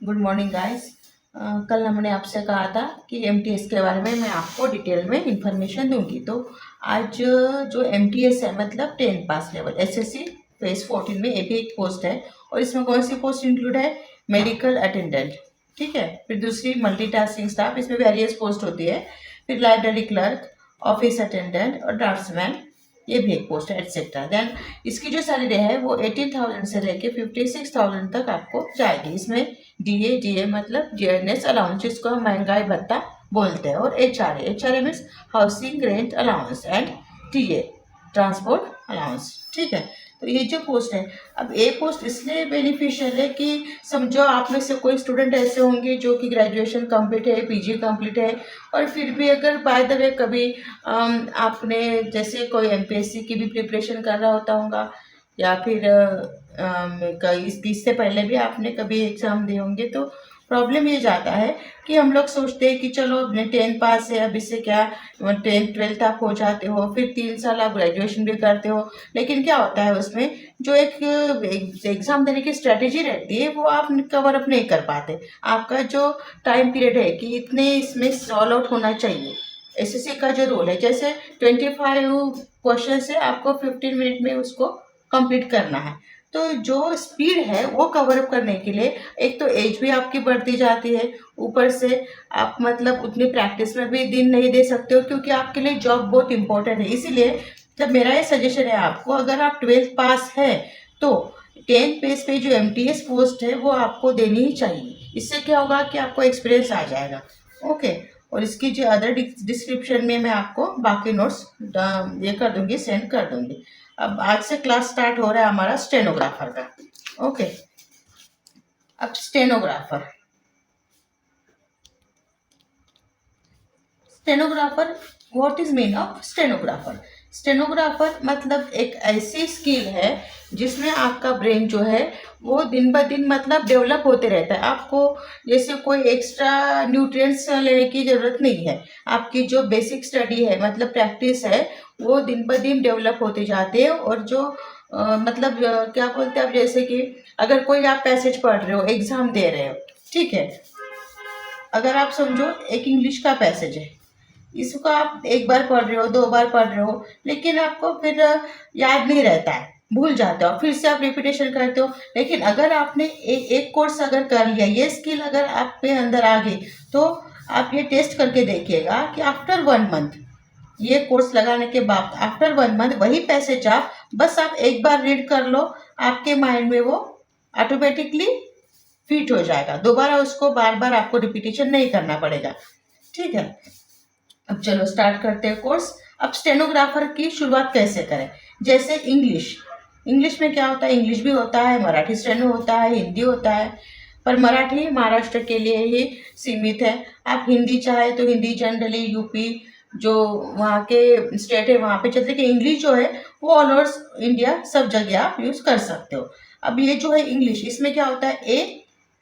Good morning guys. कल हमने आपसे कहा था कि एमटीएस के बारे में मैं आपको डिटेल में इंफॉर्मेशन दूंगी। तो आज जो एमटीएस है मतलब 10 पास लेवल एसएससी फेज 14 में ये भी एक पोस्ट है। और इसमें कौन सी पोस्ट इंक्लूड है? मेडिकल अटेंडेंट, ठीक है। फिर दूसरी मल्टीटास्किंग स्टाफ, इसमें वेरियस पोस्ट होती है। फिर लाइब्रेरी क्लर्क, ऑफिस अटेंडेंट और ड्राफ्ट्समैन, ये भी एक पोस्ट है एटसेट्रा। देन इसकी जो सैलरी है वो 18,000 से लेके 56,000 तक आपको जाएगी। इसमें डीए मतलब जीएनएस अलाउंस, जिसको हम महंगाई भत्ता बोलते हैं, और HRA means housing rent allowance, and TA transport allowance, ठीक है। तो ये जो पोस्ट है, अब ये पोस्ट इसलिए बेनिफिशियल है कि समझो आप में से कोई स्टूडेंट ऐसे होंगे जो कि ग्रेजुएशन कंप्लीट है, पीजी कंप्लीट है, और फिर भी अगर बाय द वे कभी आपने जैसे कोई एमपीएससी की भी प्रिपरेशन कर रहा होता होगा, या फिर इससे पहले भी आपने कभी एग्ज़ाम दिए होंगे, तो प्रॉब्लम ये जाता है कि हम लोग सोचते हैं कि चलो अपने 10 पास है, अब इससे क्या 10th 12th आप हो जाते हो, फिर 3 साल आप ग्रेजुएशन भी करते हो। लेकिन क्या होता है उसमें जो एक एग्ज़ाम देने की स्ट्रेटेजी रहती है वो आप कवर अप नहीं कर पाते। आपका जो टाइम पीरियड है कि इतने इसमें सॉल्व आउट होना चाहिए, एसएससी का जो रोल है, जैसे 25 क्वेश्चन से आपको 15 मिनट में उसको कंप्लीट करना है। तो जो स्पीड है वो कवर अप करने के लिए एक तो एज भी आपकी बढ़ती जाती है, ऊपर से आप मतलब उतनी प्रैक्टिस में भी दिन नहीं दे सकते हो, क्योंकि आपके लिए जॉब बहुत इंपॉर्टेंट है। इसीलिए जब मेरा ये सजेशन है आपको, अगर आप 12th पास है तो 10 पेज पे जो एमटीएस पोस्ट है वो आपको देनी ही चाहिए। इससे क्या होगा कि आपको एक्सपीरियंस आ जाएगा, ओके। और इसकी जो अदर डिस्क्रिप्शन में मैं आपको बाकी नोट्स ये कर दूंगी, सेंड कर दूंगी। अब आज से क्लास स्टार्ट हो रहा है हमारा स्टेनोग्राफर का, ओके। अब stenographer what is mean of stenographer? Stenographer मतलब एक ऐसी स्किल है जिसमें आपका ब्रेन जो है वो दिन ब दिन मतलब डेवलप होते रहता है। आपको जैसे कोई एक्स्ट्रा न्यूट्रिएंट्स लेने की ज़रूरत नहीं है। आपकी जो बेसिक स्टडी है मतलब प्रैक्टिस है वो दिन ब दिन डेवलप होते जाते हैं। और जो क्या बोलते हैं आप, जैसे कि अगर कोई आप पैसेज पढ़ रहे हो, एग्ज़ाम दे रहे हो, ठीक है। अगर आप समझो एक इंग्लिश का पैसेज है, इसको आप एक बार पढ़ रहे हो, 2 बार पढ़ रहे हो, लेकिन आपको फिर याद नहीं रहता है, भूल जाते हो, फिर से आप रिपीटेशन करते हो। लेकिन अगर आपने एक कोर्स अगर कर लिया, ये स्किल अगर आप पे अंदर आ गई, तो आप ये टेस्ट करके देखिएगा कि आफ्टर 1 मंथ, ये कोर्स लगाने के बाद आफ्टर 1 मंथ वही पैसेज आप एक बार रीड कर लो, आपके माइंड में वो ऑटोमेटिकली फिट हो जाएगा। दोबारा उसको बार बार आपको रिपीटेशन नहीं करना पड़ेगा, ठीक है। अब चलो स्टार्ट करते हैं कोर्स। अब स्टेनोग्राफर की शुरुआत कैसे करें? जैसे इंग्लिश में क्या होता है, इंग्लिश भी होता है, मराठी स्टेनो होता है, हिंदी होता है, पर मराठी महाराष्ट्र के लिए ही सीमित है। आप हिंदी चाहे तो हिंदी जनरली यूपी जो वहाँ के स्टेट है वहाँ पे चलते, कि इंग्लिश जो है वो ऑल ओवर इंडिया सब जगह आप यूज़ कर सकते हो। अब ये जो है इंग्लिश, इसमें क्या होता है A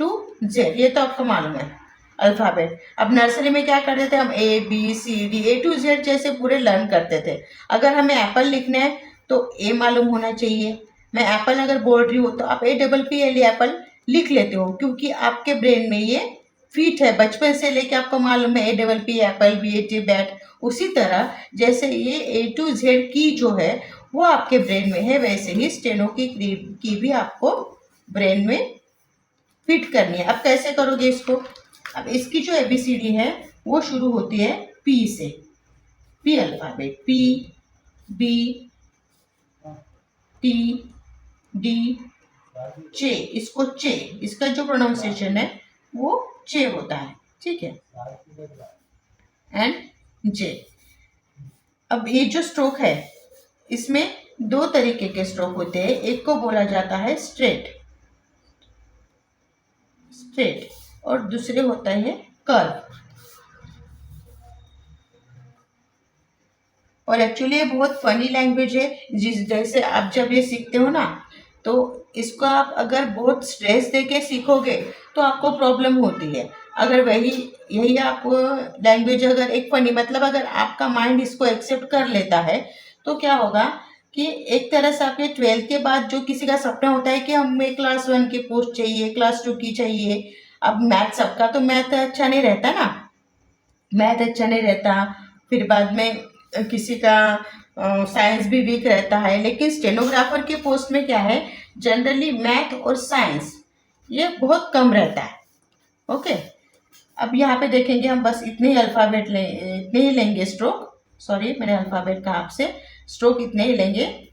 to Z, ये तो आपको मालूम है अल्फ़ाबेट। अब नर्सरी में क्या करते थे हम, ABCD A to Z जैसे पूरे लर्न करते थे। अगर हमें एप्पल लिखना है तो A मालूम होना चाहिए। मैं एप्पल अगर बोल रही हूँ तो आप APPL एप्पल लिख लेते हो, क्योंकि आपके ब्रेन में ये फिट है, बचपन से लेके आपको मालूम है APP एप्पल, BAT बैट। उसी तरह जैसे ये A to Z की जो है वो आपके ब्रेन में है, वैसे ही स्टेनो की भी आपको ब्रेन में फिट करनी है। अब कैसे करोगे इसको? अब इसकी जो ABCD है वो शुरू होती है P से, P alphabet, P B T D चे, इसको चे, इसका जो प्रोनाउंसिएशन है वो चे होता है, ठीक है, एंड जे। अब ये जो स्ट्रोक है इसमें 2 तरीके के स्ट्रोक होते हैं। एक को बोला जाता है स्ट्रेट और दूसरे होता है कर्व। और एक्चुअली ये बहुत फनी लैंग्वेज है, जैसे आप जब ये सीखते हो ना, तो इसको आप अगर बहुत स्ट्रेस देके सीखोगे तो आपको प्रॉब्लम होती है। अगर यही आप लैंग्वेज अगर एक फनी मतलब अगर आपका माइंड इसको एक्सेप्ट कर लेता है तो क्या होगा कि एक तरह से आपके 12th के बाद जो किसी का सपना होता है कि हमें क्लास 1 की पोस्ट चाहिए, क्लास 2 की चाहिए, अब मैथ सबका तो मैथ अच्छा नहीं रहता ना, मैथ अच्छा नहीं रहता, फिर बाद में किसी का साइंस भी वीक रहता है। लेकिन स्टेनोग्राफर के पोस्ट में क्या है, जनरली मैथ और साइंस ये बहुत कम रहता है। ओके, अब यहाँ पे देखेंगे हम बस इतने ही अल्फ़ाबेट इतने ही लेंगे स्ट्रोक, सॉरी मैंने अल्फ़ाबेट कहा आपसे, स्ट्रोक इतने ही लेंगे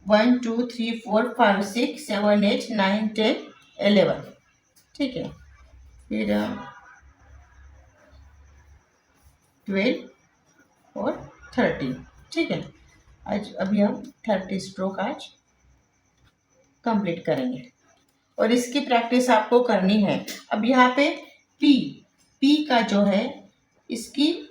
1 2 3 4 5 6 7 8 9 10 11, ठीक है, फिर 12 और 13, ठीक है। आज अभी हम 30 स्ट्रोक आज कंप्लीट करेंगे और इसकी प्रैक्टिस आपको करनी है। अब यहाँ पे पी का जो है, इसकी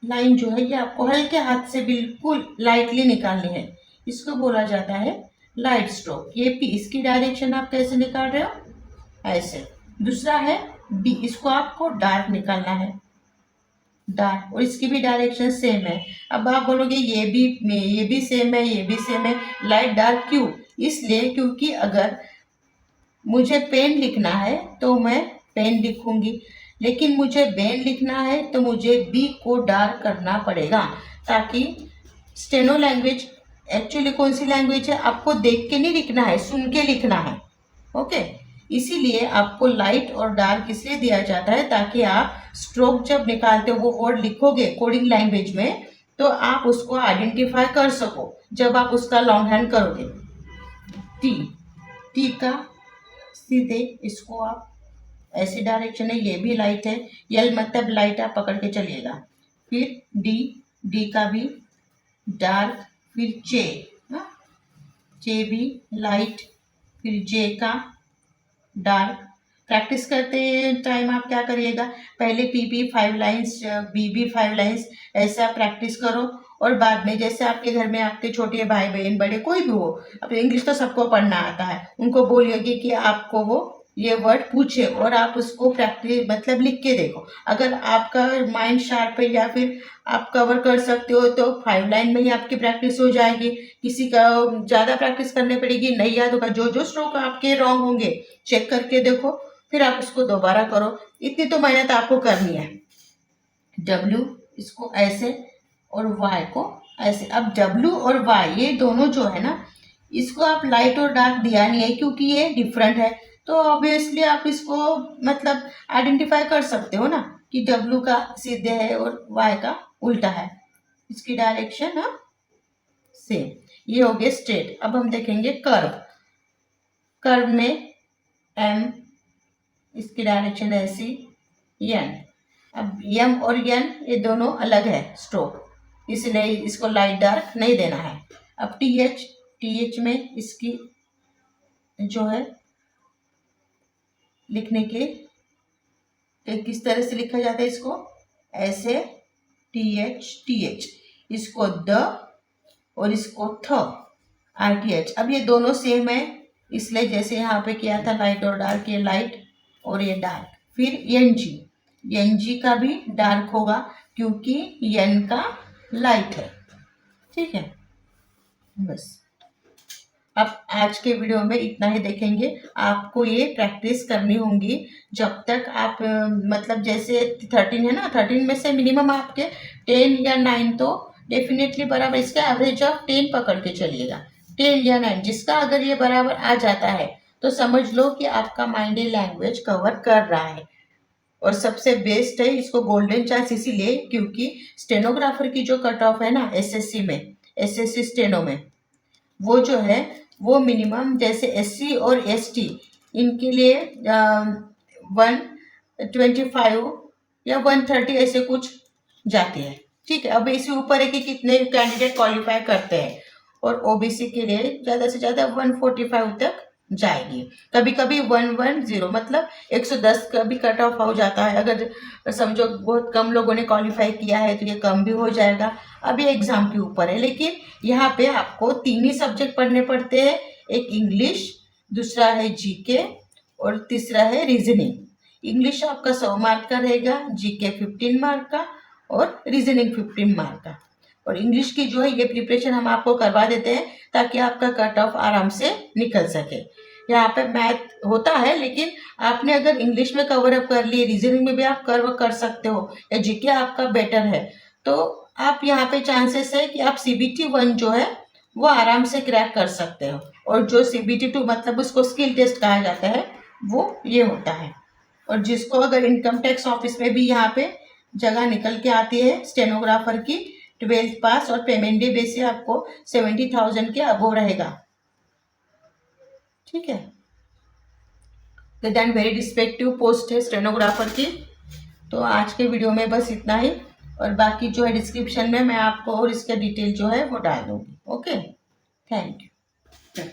लाइन जो है ये आपको हल्के हाथ से बिल्कुल लाइटली निकालनी है। इसको बोला जाता है लाइट स्ट्रोक। ये पी, इसकी डायरेक्शन आप कैसे निकाल रहे हो, ऐसे। दूसरा है बी, इसको आपको डार्क निकालना है, डार्क, और इसकी भी डायरेक्शन सेम है। अब आप बोलोगे ये भी सेम है, ये भी सेम है, लाइट डार्क क्यों? इसलिए क्योंकि अगर मुझे पेन लिखना है तो मैं पेन लिखूंगी, लेकिन मुझे बेन लिखना है तो मुझे बी को डार्क करना पड़ेगा, ताकि स्टेनो लैंग्वेज एक्चुअली कौन सी लैंग्वेज है, आपको देख के नहीं लिखना है, सुन के लिखना है। ओके, इसीलिए आपको लाइट और डार्क इसलिए दिया जाता है ताकि आप स्ट्रोक जब निकालते हो, वो वर्ड लिखोगे कोडिंग लैंग्वेज में, तो आप उसको आइडेंटिफाई कर सको जब आप उसका लॉन्ग हैंड करोगे। टी का सीधे इसको आप ऐसी डायरेक्शन है, ये भी लाइट है, यल मतलब लाइट आप पकड़ के चलिएगा। फिर डी का भी डार्क, फिर जे भी लाइट, फिर जे का डार्क। प्रैक्टिस करते टाइम आप क्या करिएगा, पहले पी 5 लाइन्स, बी 5 लाइन्स, ऐसा प्रैक्टिस करो, और बाद में जैसे आपके घर में आपके छोटे भाई बहन बड़े कोई भी हो, अब इंग्लिश तो सबको पढ़ना आता है, उनको बोलिएगा कि आपको वो ये वर्ड पूछे और आप उसको प्रैक्टिस मतलब लिख के देखो। अगर आपका माइंड शार्प है या फिर आप कवर कर सकते हो तो 5 लाइन में ही आपकी प्रैक्टिस हो जाएगी। किसी का ज़्यादा प्रैक्टिस करनी पड़ेगी, नहीं याद होगा, जो स्ट्रोक आपके रॉन्ग होंगे चेक करके देखो, फिर आप उसको दोबारा करो। इतनी तो मेहनत आपको करनी है। डब्ल्यू इसको ऐसे और वाई को ऐसे। अब डब्ल्यू और वाई ये दोनों जो है ना, इसको आप लाइट और डार्क दिया नहीं है क्योंकि ये डिफरेंट है, तो ऑब्वियसली आप इसको मतलब आइडेंटिफाई कर सकते हो ना कि डब्ल्यू का सीधे है और वाई का उल्टा है, इसकी डायरेक्शन ना सेम। ये हो गया स्ट्रेट। अब हम देखेंगे कर्व। कर्व में एम, इसकी डायरेक्शन ऐसी, एन। अब एम और एन ये दोनों अलग है स्ट्रोक, इसलिए इसको लाइट डार्क नहीं देना है। अब टी एच में इसकी जो है लिखने के किस तरह से लिखा जाता है, इसको ऐसे टी एच, इसको द और इसको थ, RTH। अब ये दोनों सेम है, इसलिए जैसे यहाँ पे किया था लाइट और डार्क, ये लाइट और ये डार्क। फिर एन जी का भी डार्क होगा क्योंकि एन का लाइट है, ठीक है। बस अब आज के वीडियो में इतना ही देखेंगे। आपको ये प्रैक्टिस करनी होगी जब तक आप मतलब जैसे 13 है ना, 13 में से मिनिमम आपके 10 या 9 तो डेफिनेटली बराबर, इसका एवरेज ऑफ 10 पकड़ के चलिएगा, 10 या 9 जिसका अगर ये बराबर आ जाता है तो समझ लो कि आपका माइंड लैंग्वेज कवर कर रहा है। और सबसे बेस्ट है, इसको गोल्डन चांस इसीलिए क्योंकि स्टेनोग्राफर की जो कट ऑफ है ना SSC में, SSC स्टेनो में, वो जो है वो मिनिमम जैसे SC और ST इनके लिए 125 या 130 ऐसे कुछ जाती है, ठीक है। अब इसी ऊपर है कि कितने कैंडिडेट क्वालिफाई करते हैं, और OBC के लिए ज़्यादा से ज़्यादा 145 तक जाएगी, कभी कभी 110 मतलब 110 का भी कट ऑफ हो जाता है। अगर समझो बहुत कम लोगों ने क्वालिफाई किया है तो ये कम भी हो जाएगा। अब ये एग्ज़ाम के ऊपर है, लेकिन यहाँ पे आपको 3 ही सब्जेक्ट पढ़ने पड़ते हैं, एक इंग्लिश, दूसरा है GK और तीसरा है रीजनिंग। इंग्लिश आपका 100 मार्क का रहेगा, GK 15 मार्क का और रीजनिंग 15 मार्क का। और इंग्लिश की जो है ये प्रिपरेशन हम आपको करवा देते हैं ताकि आपका कट ऑफ आराम से निकल सके। यहाँ पे मैथ होता है, लेकिन आपने अगर इंग्लिश में कवर अप कर लिए, रीजनिंग में भी आप कवर कर सकते हो, या जीके आपका बेटर है, तो आप यहाँ पे चांसेस है कि आप CBT 1 जो है वो आराम से क्रैक कर सकते हो। और जो CBT 2 मतलब उसको स्किल टेस्ट कहा जाता है, वो ये होता है। और जिसको अगर इनकम टैक्स ऑफिस में भी यहाँ पे जगह निकल के आती है स्टेनोग्राफर की, 12th पास और पेमेंट डे बेस से आपको 70,000 के अबोव रहेगा। ठीक है, तो देन वेरी रिस्पेक्टिव पोस्ट है स्टेनोग्राफर की। तो आज के वीडियो में बस इतना ही, और बाकी जो है डिस्क्रिप्शन में मैं आपको और इसका डिटेल जो है वो डाल दूंगी। Okay, thank you.